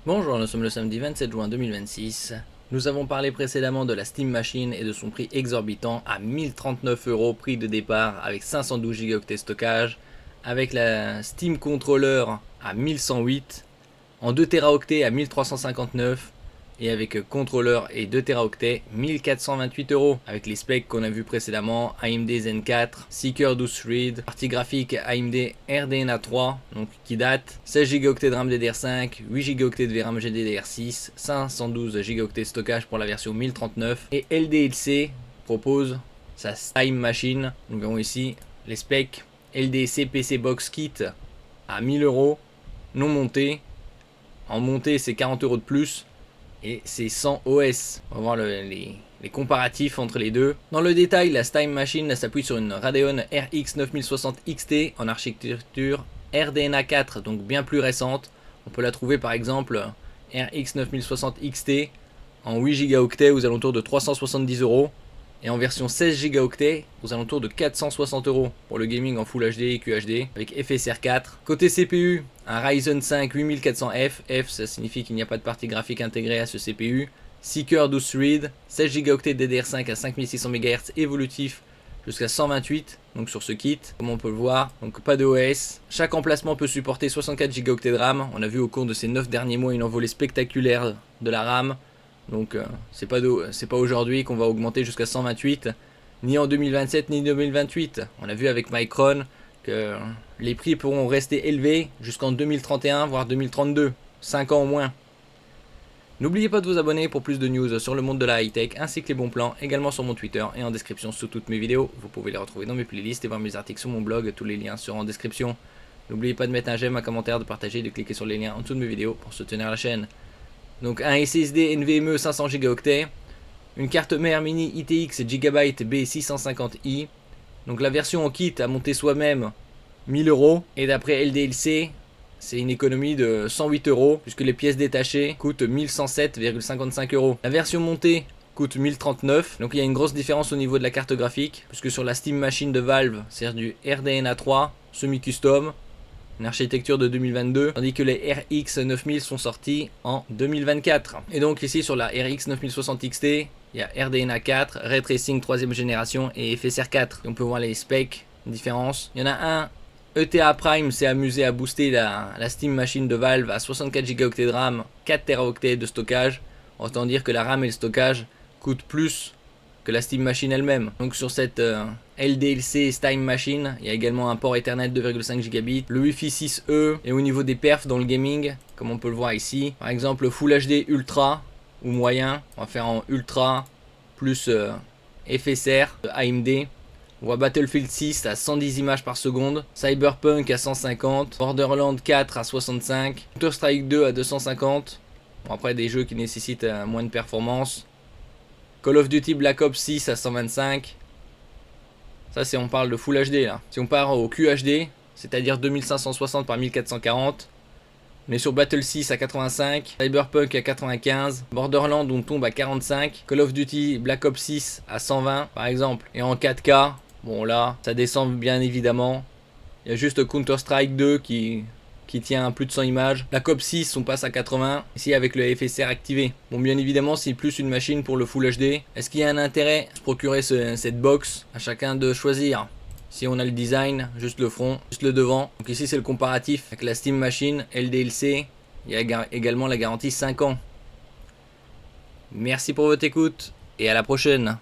Bonjour, nous sommes le samedi 27 juin 2026. Nous avons parlé précédemment de la Steam Machine et de son prix exorbitant à 1039 € prix de départ avec 512 Go stockage, avec la Steam Controller à 1108, en 2 Teraoctets à 1359 et avec contrôleur et 2 Teraoctets 1428 €. Avec les specs qu'on a vu précédemment, AMD Zen 4, Seeker 12 Thread, partie graphique AMD RDNA 3, donc qui date, 16 Go de RAM DDR5, 8 Go de VRAM GDDR6, 512 Go de stockage pour la version 1039 et LDLC propose sa Steam Machine. Nous verrons ici les specs LDC PC Box Kit à 1000 €, non monté. En montée, c'est 40 € de plus et c'est 100 OS. On va voir les comparatifs entre les deux. Dans le détail, la Steam Machine s'appuie sur une Radeon RX 9060 XT en architecture RDNA 4, donc bien plus récente. On peut la trouver par exemple RX 9060 XT en 8 Go aux alentours de 370 € et en version 16 Go aux alentours de 460 € pour le gaming en Full HD et QHD avec FSR 4. Côté CPU, un Ryzen 5 8400F, F ça signifie qu'il n'y a pas de partie graphique intégrée à ce CPU, Seeker 12 Thread, 16 Go DDR5 à 5600 MHz évolutif jusqu'à 128, donc sur ce kit, comme on peut le voir, donc pas de OS. Chaque emplacement peut supporter 64 Go de RAM, on a vu au cours de ces 9 derniers mois une envolée spectaculaire de la RAM, donc c'est pas aujourd'hui qu'on va augmenter jusqu'à 128, ni en 2027 ni 2028. On a vu avec Micron que les prix pourront rester élevés jusqu'en 2031 voire 2032, 5 ans au moins. N'oubliez pas de vous abonner pour plus de news sur le monde de la high-tech ainsi que les bons plans, également sur mon Twitter et en description sous toutes mes vidéos. Vous pouvez les retrouver dans mes playlists et voir mes articles sur mon blog, tous les liens seront en description. N'oubliez pas de mettre un j'aime, un commentaire, de partager et de cliquer sur les liens en dessous de mes vidéos pour soutenir la chaîne. Donc un SSD NVMe 500 Go, une carte mère mini ITX Gigabyte B650i, donc la version en kit à monter soi-même 1000 €, et d'après LDLC, c'est une économie de 108 € puisque les pièces détachées coûtent 1107,55 €. La version montée coûte 1039, donc il y a une grosse différence au niveau de la carte graphique, puisque sur la Steam Machine de Valve, c'est du RDNA 3 semi-custom, une architecture de 2022, tandis que les RX 9000 sont sortis en 2024. Et donc ici sur la RX 9060 XT, il y a RDNA 4, Ray Tracing 3ème génération et FSR 4. Et on peut voir les specs, différences. Il y en a un, ETA Prime s'est amusé à booster la Steam Machine de Valve à 64 Go de RAM, 4 Teraoctets de stockage. Autant dire que la RAM et le stockage coûtent plus que la Steam Machine elle-même. Donc sur cette LDLC Steam Machine, il y a également un port Ethernet 2,5 Gigabits, le Wi-Fi 6E, et au niveau des perfs dans le gaming, comme on peut le voir ici, par exemple Full HD Ultra ou moyen, on va faire en Ultra plus FSR AMD. On voit Battlefield 6 à 110 images par seconde, Cyberpunk à 150, Borderlands 4 à 65, Counter-Strike 2 à 250. Bon, après des jeux qui nécessitent moins de performance. Call of Duty Black Ops 6 à 125. Ça c'est on parle de Full HD là. Si on part au QHD, c'est-à-dire 2560 par 1440, on est sur Battle 6 à 85, Cyberpunk à 95, Borderlands on tombe à 45, Call of Duty Black Ops 6 à 120 par exemple. Et en 4K, bon là, ça descend bien évidemment. Il y a juste Counter-Strike 2 qui tient à plus de 100 images. La COP 6 on passe à 80, ici avec le FSR activé. Bon bien évidemment c'est plus une machine pour le Full HD. Est-ce qu'il y a un intérêt de se procurer cette box? À chacun de choisir. Si on a le design, juste le front, juste le devant. Donc ici c'est le comparatif avec la Steam Machine LDLC. Il y a également la garantie 5 ans. Merci pour votre écoute et à la prochaine.